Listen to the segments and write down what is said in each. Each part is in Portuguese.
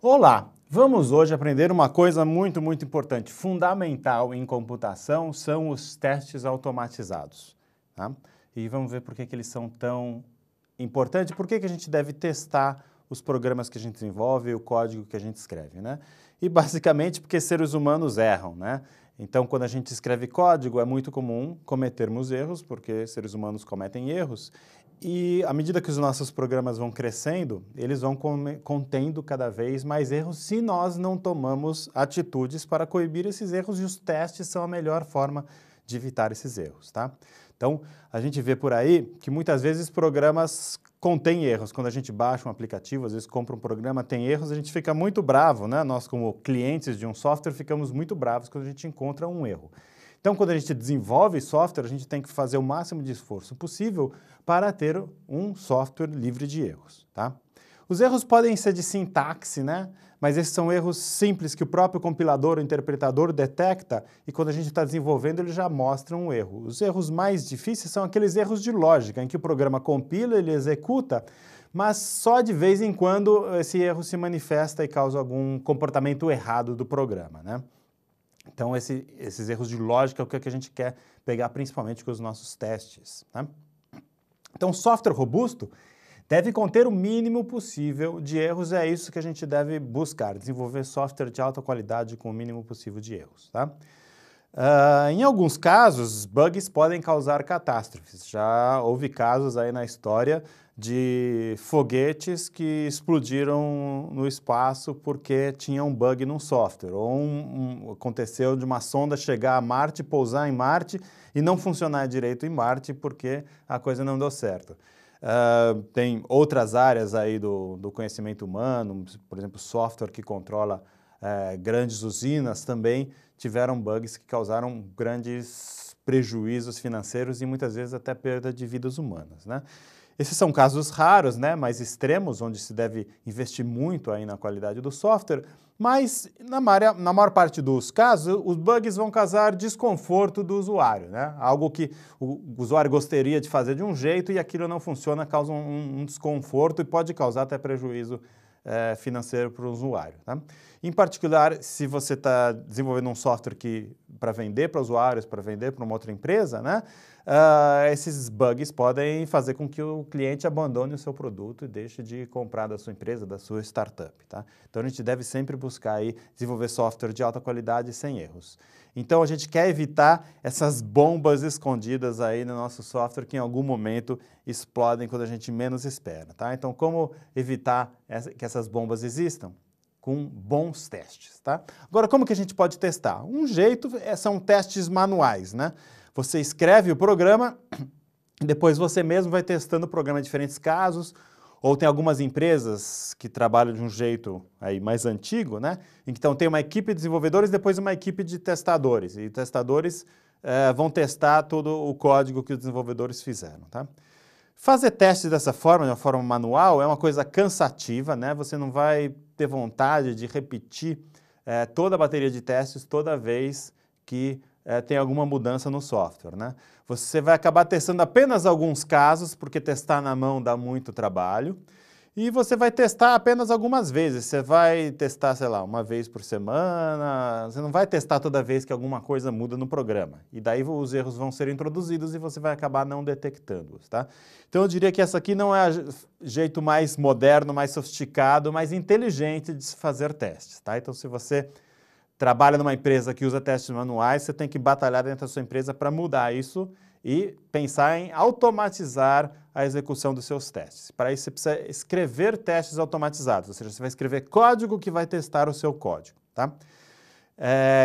Olá! Vamos hoje aprender uma coisa muito importante, fundamental em computação, são os testes automatizados. Tá? E vamos ver por que eles são tão importantes, por que a gente deve testar os programas que a gente desenvolve e o código que a gente escreve, né? E basicamente porque seres humanos erram, né? Então, quando a gente escreve código, é muito comum cometermos erros, porque seres humanos cometem erros, e à medida que os nossos programas vão crescendo, eles vão contendo cada vez mais erros se nós não tomamos atitudes para coibir esses erros, e os testes são a melhor forma de evitar esses erros, tá? Então, a gente vê por aí que muitas vezes programas contêm erros. Quando a gente baixa um aplicativo, às vezes compra um programa, tem erros, a gente fica muito bravo, né? Nós, como clientes de um software, ficamos muito bravos quando a gente encontra um erro. Então, quando a gente desenvolve software, a gente tem que fazer o máximo de esforço possível para ter um software livre de erros, tá? Os erros podem ser de sintaxe, né? Mas esses são erros simples que o próprio compilador ou interpretador detecta e quando a gente está desenvolvendo ele já mostra um erro. Os erros mais difíceis são aqueles erros de lógica, em que o programa compila, ele executa, mas só de vez em quando esse erro se manifesta e causa algum comportamento errado do programa, né? Então, esses erros de lógica é o que a gente quer pegar principalmente com os nossos testes, tá? Então, software robusto deve conter o mínimo possível de erros, é isso que a gente deve buscar, desenvolver software de alta qualidade com o mínimo possível de erros, tá? Em alguns casos, bugs podem causar catástrofes. Já houve casos aí na história de foguetes que explodiram no espaço porque tinha um bug num software. Ou aconteceu de uma sonda chegar a Marte, pousar em Marte e não funcionar direito em Marte porque a coisa não deu certo. Tem outras áreas aí do conhecimento humano, por exemplo, software que controla grandes usinas também tiveram bugs que causaram grandes prejuízos financeiros e muitas vezes até perda de vidas humanas, né? Esses são casos raros, né, mais extremos, onde se deve investir muito aí na qualidade do software, mas na maior parte dos casos, os bugs vão causar desconforto do usuário, né? Algo que o usuário gostaria de fazer de um jeito e aquilo não funciona, causa um desconforto e pode causar até prejuízo financeiro para o usuário, tá? Em particular, se você está desenvolvendo um software para vender para usuários, para vender para uma outra empresa, né? Esses bugs podem fazer com que o cliente abandone o seu produto e deixe de comprar da sua empresa, da sua startup, tá? Então a gente deve sempre buscar aí desenvolver software de alta qualidade sem erros. Então a gente quer evitar essas bombas escondidas aí no nosso software que em algum momento explodem quando a gente menos espera, tá? Então como evitar que essas bombas existam? Com bons testes, tá? Agora, como que a gente pode testar? Um jeito são testes manuais, né? Você escreve o programa e depois você mesmo vai testando o programa em diferentes casos, ou tem algumas empresas que trabalham de um jeito aí mais antigo, né? Então tem uma equipe de desenvolvedores e depois uma equipe de testadores, e testadores vão testar todo o código que os desenvolvedores fizeram, tá? Fazer testes dessa forma, de uma forma manual, é uma coisa cansativa, né? Você não vai ter vontade de repetir toda a bateria de testes toda vez que tem alguma mudança no software, né? Você vai acabar testando apenas alguns casos, porque testar na mão dá muito trabalho, e você vai testar apenas algumas vezes. Você vai testar, sei lá, uma vez por semana, você não vai testar toda vez que alguma coisa muda no programa. E daí os erros vão ser introduzidos e você vai acabar não detectando-os, tá? Então eu diria que essa aqui não é o jeito mais moderno, mais sofisticado, mais inteligente de se fazer testes, tá? Então se você trabalha numa empresa que usa testes manuais, você tem que batalhar dentro da sua empresa para mudar isso e pensar em automatizar a execução dos seus testes. Para isso, você precisa escrever testes automatizados, ou seja, você vai escrever código que vai testar o seu código, tá?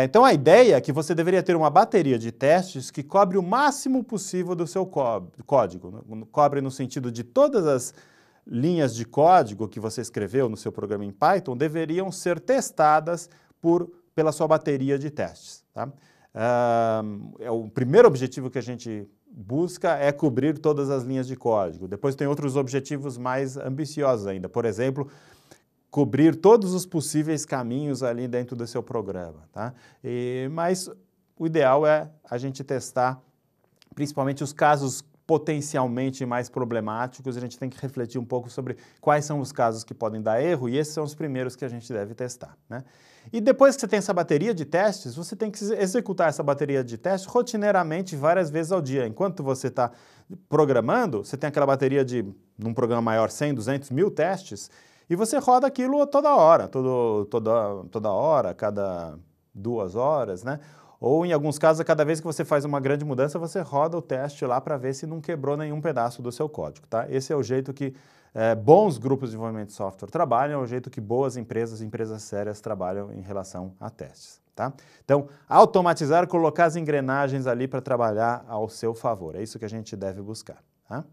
Então, a ideia é que você deveria ter uma bateria de testes que cobre o máximo possível do seu código. Cobre no sentido de todas as linhas de código que você escreveu no seu programa em Python deveriam ser testadas pela sua bateria de testes, tá? O primeiro objetivo que a gente busca é cobrir todas as linhas de código. Depois tem outros objetivos mais ambiciosos ainda. Por exemplo, cobrir todos os possíveis caminhos ali dentro do seu programa, tá? Mas o ideal é a gente testar principalmente os casos potencialmente mais problemáticos, a gente tem que refletir um pouco sobre quais são os casos que podem dar erro, e esses são os primeiros que a gente deve testar, né? E depois que você tem essa bateria de testes, você tem que executar essa bateria de testes rotineiramente várias vezes ao dia. Enquanto você está programando, você tem aquela bateria de, num programa maior, 100, 200 mil testes, e você roda aquilo toda hora, toda hora, cada 2 horas, né? Ou, em alguns casos, a cada vez que você faz uma grande mudança, você roda o teste lá para ver se não quebrou nenhum pedaço do seu código, tá? Esse é o jeito que bons grupos de desenvolvimento de software trabalham, é o jeito que boas empresas sérias trabalham em relação a testes, tá? Então, automatizar, colocar as engrenagens ali para trabalhar ao seu favor, é isso que a gente deve buscar, tá?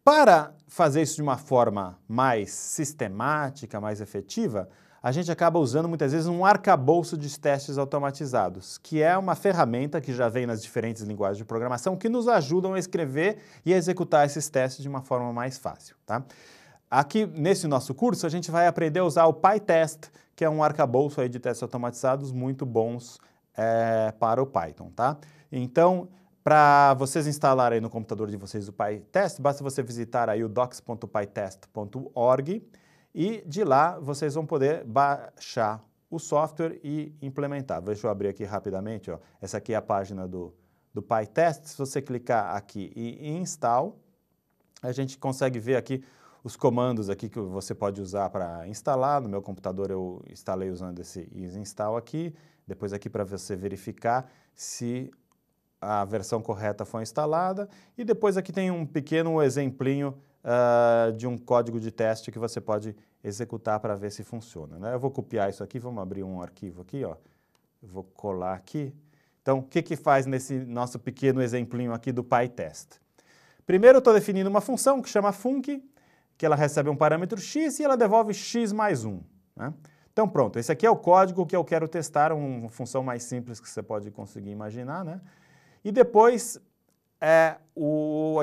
Para fazer isso de uma forma mais sistemática, mais efetiva, a gente acaba usando muitas vezes um arcabouço de testes automatizados, que é uma ferramenta que já vem nas diferentes linguagens de programação que nos ajudam a escrever e a executar esses testes de uma forma mais fácil, tá? Aqui, nesse nosso curso, a gente vai aprender a usar o PyTest, que é um arcabouço aí de testes automatizados muito bons para o Python, tá? Então, para vocês instalarem no computador de vocês o PyTest, basta você visitar aí o docs.pytest.org, e de lá vocês vão poder baixar o software e implementar. Deixa eu abrir aqui rapidamente, ó. Essa aqui é a página do PyTest. Se você clicar aqui em Install, a gente consegue ver aqui os comandos aqui que você pode usar para instalar. No meu computador eu instalei usando esse install aqui. Depois aqui para você verificar se a versão correta foi instalada. E depois aqui tem um pequeno exemplinho de um código de teste que você pode executar para ver se funciona, né? Eu vou copiar isso aqui, vamos abrir um arquivo aqui, ó. Eu vou colar aqui. Então, o que faz nesse nosso pequeno exemplinho aqui do PyTest? Primeiro eu estou definindo uma função que chama func, que ela recebe um parâmetro x e ela devolve x mais 1, né? Então pronto, esse aqui é o código que eu quero testar, uma função mais simples que você pode conseguir imaginar, né? E depois a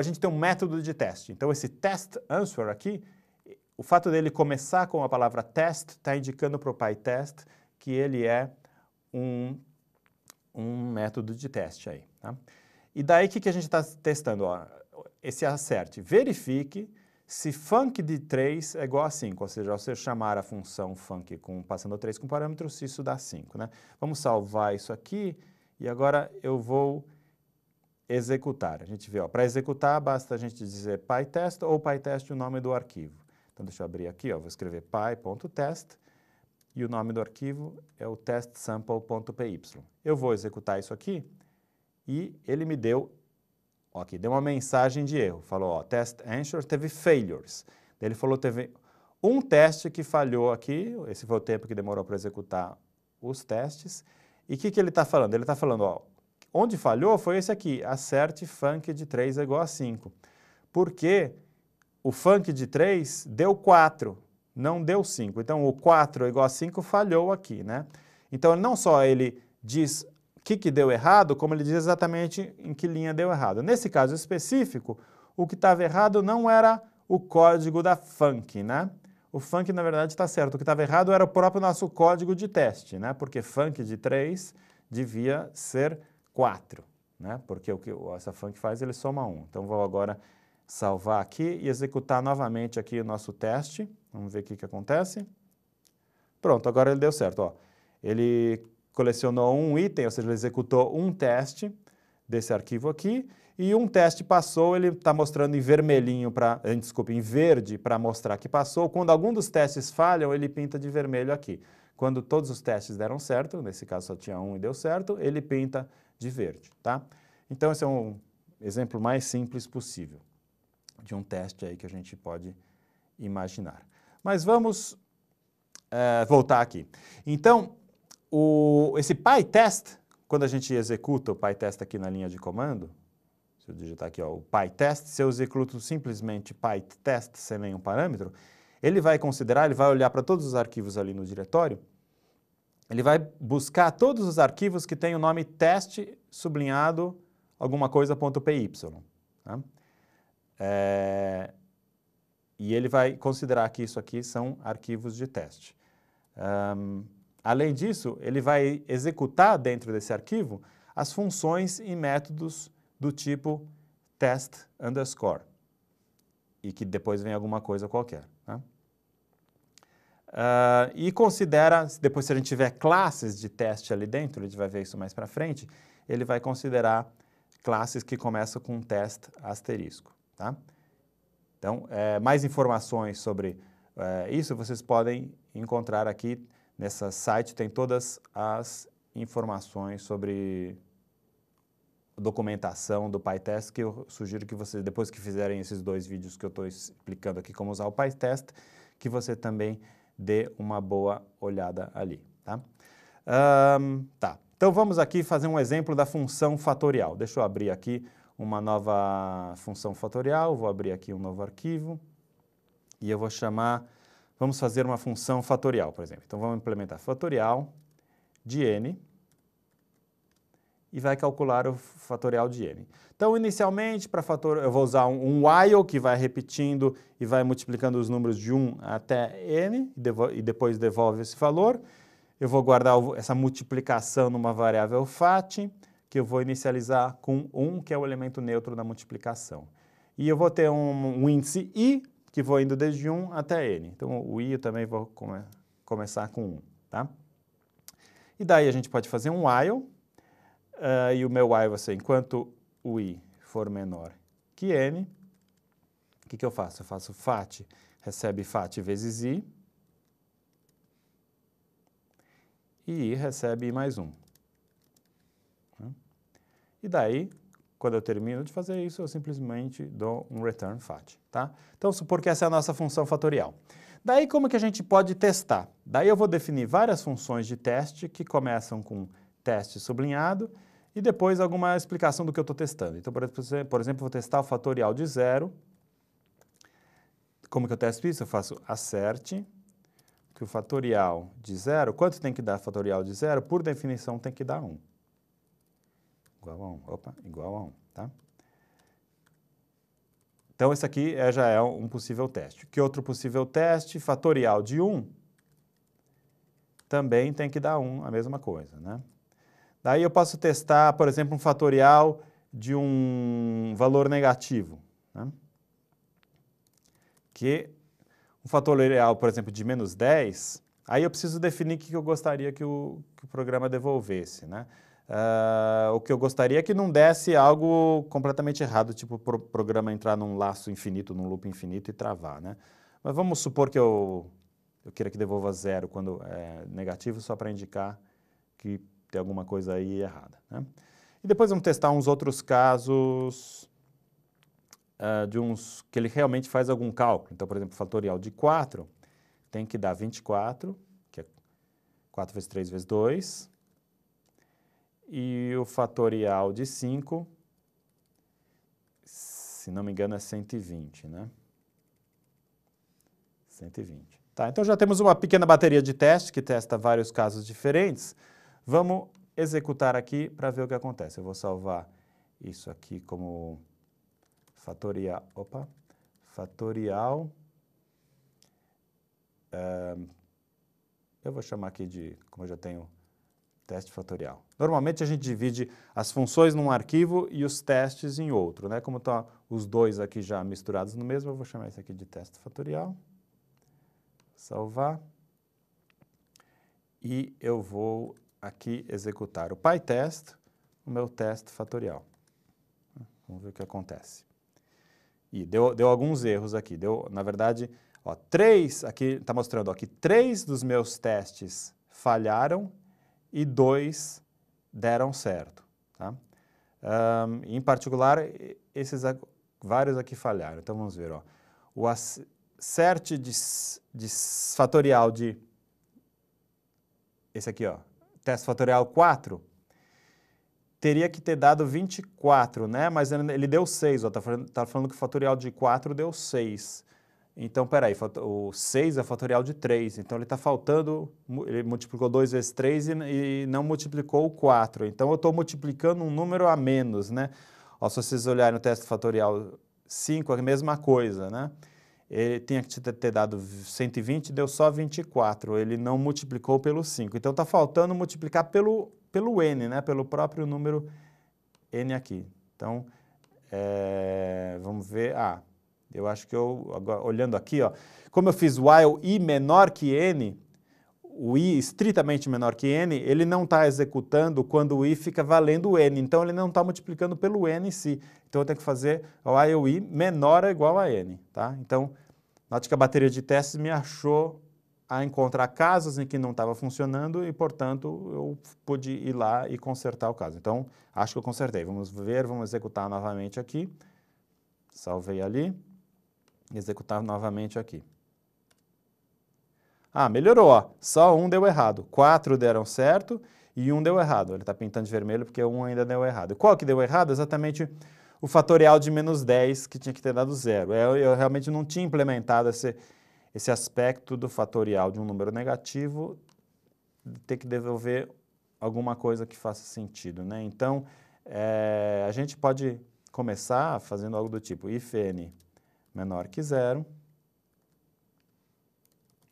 gente tem um método de teste. Então esse test answer aqui, o fato dele começar com a palavra test está indicando para o PyTest que ele é um método de teste aí, tá? E daí o que a gente está testando? Ó, esse acerte, verifique se func de 3 é igual a 5, ou seja, ao você chamar a função func passando 3 com parâmetros, se isso dá 5, né? Vamos salvar isso aqui e agora eu vou executar. A gente vê, para executar basta a gente dizer PyTest ou PyTest o nome do arquivo. Então deixa eu abrir aqui, ó, vou escrever py.test e o nome do arquivo é o testsample.py. Eu vou executar isso aqui e ele me deu, ó, aqui, deu uma mensagem de erro. Falou, ó, test answer teve failures. Daí ele falou, teve um teste que falhou aqui, esse foi o tempo que demorou para executar os testes. E o que ele está falando? Ele está falando, ó, onde falhou foi esse aqui, acerte func de 3 é igual a 5. Porque o func de 3 deu 4, não deu 5. Então, o 4 é igual a 5 falhou aqui, né? Então, não só ele diz o que deu errado, como ele diz exatamente em que linha deu errado. Nesse caso específico, o que estava errado não era o código da func, né? O func, na verdade, está certo. O que estava errado era o próprio nosso código de teste, né? Porque func de 3 devia ser 4, né? Porque o que essa func faz, ele soma 1. Então, vou agora salvar aqui e executar novamente aqui o nosso teste. Vamos ver o que acontece. Pronto, agora ele deu certo, ó. Ele colecionou um item, ou seja, ele executou um teste desse arquivo aqui, e um teste passou, ele está mostrando em vermelhinho, em verde para mostrar que passou. Quando algum dos testes falham, ele pinta de vermelho aqui. Quando todos os testes deram certo, nesse caso só tinha um e deu certo, ele pinta de verde, tá? Então esse é um exemplo mais simples possível de um teste aí que a gente pode imaginar. Mas vamos voltar aqui. Então, esse PyTest, quando a gente executa o PyTest aqui na linha de comando, se eu digitar aqui, ó, o PyTest, se eu executo simplesmente PyTest sem nenhum parâmetro, ele vai considerar, ele vai olhar para todos os arquivos ali no diretório, ele vai buscar todos os arquivos que têm o nome teste sublinhado alguma coisa.py, tá? E ele vai considerar que isso aqui são arquivos de teste. Além disso, ele vai executar dentro desse arquivo as funções e métodos do tipo test underscore, e que depois vem alguma coisa qualquer. Tá? E considera, depois se a gente tiver classes de teste ali dentro, a gente vai ver isso mais para frente, ele vai considerar classes que começam com test asterisco. Tá? Então, mais informações sobre isso vocês podem encontrar aqui nessa site, tem todas as informações sobre documentação do PyTest, que eu sugiro que vocês, depois que fizerem esses 2 vídeos que eu estou explicando aqui como usar o PyTest, que você também dê uma boa olhada ali. Tá? Então vamos aqui fazer um exemplo da função fatorial. Deixa eu abrir aqui uma nova função fatorial, vou abrir aqui um novo arquivo e eu vou chamar, vamos fazer uma função fatorial, por exemplo. Então vamos implementar fatorial de n e vai calcular o fatorial de n. Então, inicialmente, para eu vou usar um while que vai repetindo e vai multiplicando os números de 1 até n e depois devolve esse valor. Eu vou guardar essa multiplicação numa variável fat, que eu vou inicializar com 1, que é o elemento neutro da multiplicação. E eu vou ter um índice i, que vou indo desde 1 até n. Então, o i eu também vou começar com 1. Tá? E daí a gente pode fazer um while, e o meu while vai ser, enquanto o i for menor que n, o que eu faço? Eu faço fat, recebe fat vezes i, e i recebe i mais 1. E daí, quando eu termino de fazer isso, eu simplesmente dou um return fat. Tá? Então, supor que essa é a nossa função fatorial. Daí, como que a gente pode testar? Daí eu vou definir várias funções de teste que começam com teste sublinhado e depois alguma explicação do que eu estou testando. Então, por exemplo, vou testar o fatorial de 0. Como que eu testo isso? Eu faço assert que o fatorial de 0, quanto tem que dar fatorial de 0? Por definição, tem que dar 1. Igual a 1. Opa, igual a 1, tá? Então, esse aqui já é um possível teste. Que outro possível teste? Fatorial de 1 também tem que dar 1, a mesma coisa, né? Daí eu posso testar, por exemplo, um fatorial de um valor negativo, né? Que um fatorial, por exemplo, de menos 10, aí eu preciso definir o que eu gostaria que o programa devolvesse, né? O que eu gostaria é que não desse algo completamente errado, tipo o programa entrar num laço infinito, num loop infinito e travar, né? Mas vamos supor que eu queira que devolva 0 quando é negativo, só para indicar que tem alguma coisa aí errada, né? E depois vamos testar uns outros casos de uns que ele realmente faz algum cálculo. Então, por exemplo, fatorial de 4 tem que dar 24, que é 4 vezes 3 vezes 2. E o fatorial de 5, se não me engano, é 120, né? 120. Tá, então já temos uma pequena bateria de testes que testa vários casos diferentes. Vamos executar aqui para ver o que acontece. Eu vou salvar isso aqui como fatorial. Opa! Fatorial. Eu vou chamar aqui de, como eu já tenho, teste fatorial. Normalmente a gente divide as funções num arquivo e os testes em outro, né? Como estão os dois aqui já misturados no mesmo, eu vou chamar isso aqui de teste fatorial. Salvar. E eu vou aqui executar o PyTest, o meu teste fatorial. Vamos ver o que acontece. E deu alguns erros aqui. Na verdade, ó, 3, aqui está mostrando ó, que 3 dos meus testes falharam e 2 deram certo. Tá? Em particular, vários aqui falharam. Então, vamos ver. Ó. O assert de fatorial de... Esse aqui, ó, teste fatorial 4, teria que ter dado 24, né? Mas ele deu 6. Está falando que o fatorial de 4 deu 6. Então, peraí, o 6 é fatorial de 3, então ele está faltando, ele multiplicou 2 vezes 3 e não multiplicou o 4. Então, eu estou multiplicando um número a menos, né? Ó, se vocês olharem no teste fatorial 5, é a mesma coisa, né? Ele tinha que ter dado 120, deu só 24, ele não multiplicou pelo 5. Então, está faltando multiplicar pelo n, né? Pelo próprio número n aqui. Então, vamos ver, eu acho que agora, olhando aqui, ó, como eu fiz while i menor que n, o i estritamente menor que n, ele não está executando quando o i fica valendo n, então ele não está multiplicando pelo n em si. Então eu tenho que fazer while i menor ou igual a n, tá? Então, note que a bateria de testes me achou a encontrar casos em que não estava funcionando e, portanto, eu pude ir lá e consertar o caso. Então, acho que eu consertei. Vamos ver, vamos executar novamente aqui. Salvei ali. Executar novamente aqui. Melhorou, ó. Só um deu errado. 4 deram certo e um deu errado. Ele está pintando de vermelho porque um ainda deu errado. E qual que deu errado? Exatamente o fatorial de menos 10, que tinha que ter dado zero. Eu realmente não tinha implementado esse aspecto do fatorial de um número negativo, ter que devolver alguma coisa que faça sentido, né? Então, a gente pode começar fazendo algo do tipo if n menor que zero,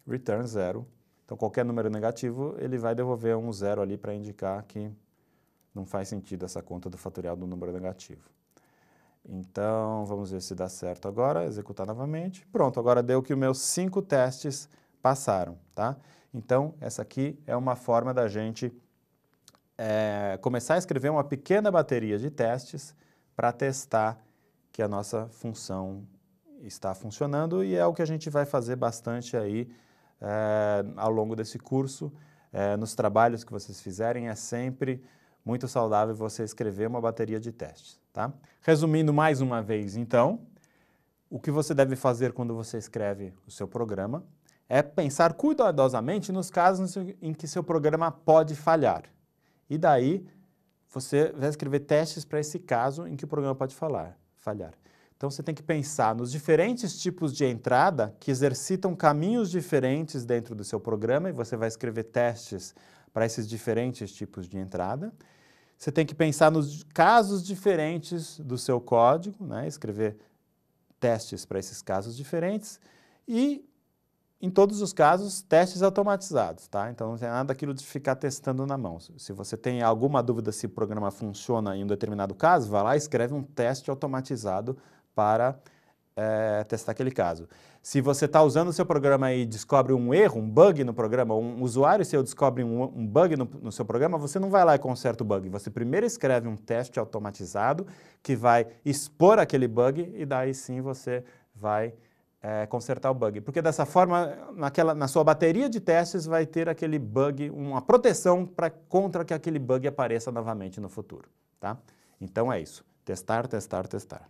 return zero. Então, qualquer número negativo, ele vai devolver um zero ali para indicar que não faz sentido essa conta do fatorial do número negativo. Então, vamos ver se dá certo agora, executar novamente. Pronto, agora deu que os meus 5 testes passaram, tá? Então, essa aqui é uma forma da gente começar a escrever uma pequena bateria de testes para testar que a nossa função está funcionando e é o que a gente vai fazer bastante aí ao longo desse curso. Nos trabalhos que vocês fizerem, é sempre muito saudável você escrever uma bateria de testes, tá? Resumindo mais uma vez, então, o que você deve fazer quando você escreve o seu programa é pensar cuidadosamente nos casos em que seu programa pode falhar. E daí, você vai escrever testes para esse caso em que o programa pode falhar. Então, você tem que pensar nos diferentes tipos de entrada que exercitam caminhos diferentes dentro do seu programa e você vai escrever testes para esses diferentes tipos de entrada. Você tem que pensar nos casos diferentes do seu código, né? Escrever testes para esses casos diferentes e, em todos os casos, testes automatizados, tá? Então, não tem nada daquilo de ficar testando na mão. Se você tem alguma dúvida se o programa funciona em um determinado caso, vai lá e escreve um teste automatizado para testar aquele caso. Se você está usando o seu programa e descobre um erro, um bug no programa, um usuário seu descobre um bug no seu programa, você não vai lá e conserta o bug. Você primeiro escreve um teste automatizado que vai expor aquele bug e daí sim você vai consertar o bug. Porque dessa forma, na sua bateria de testes vai ter aquele bug, uma proteção contra que aquele bug apareça novamente no futuro, tá? Então é isso. Testar, testar, testar.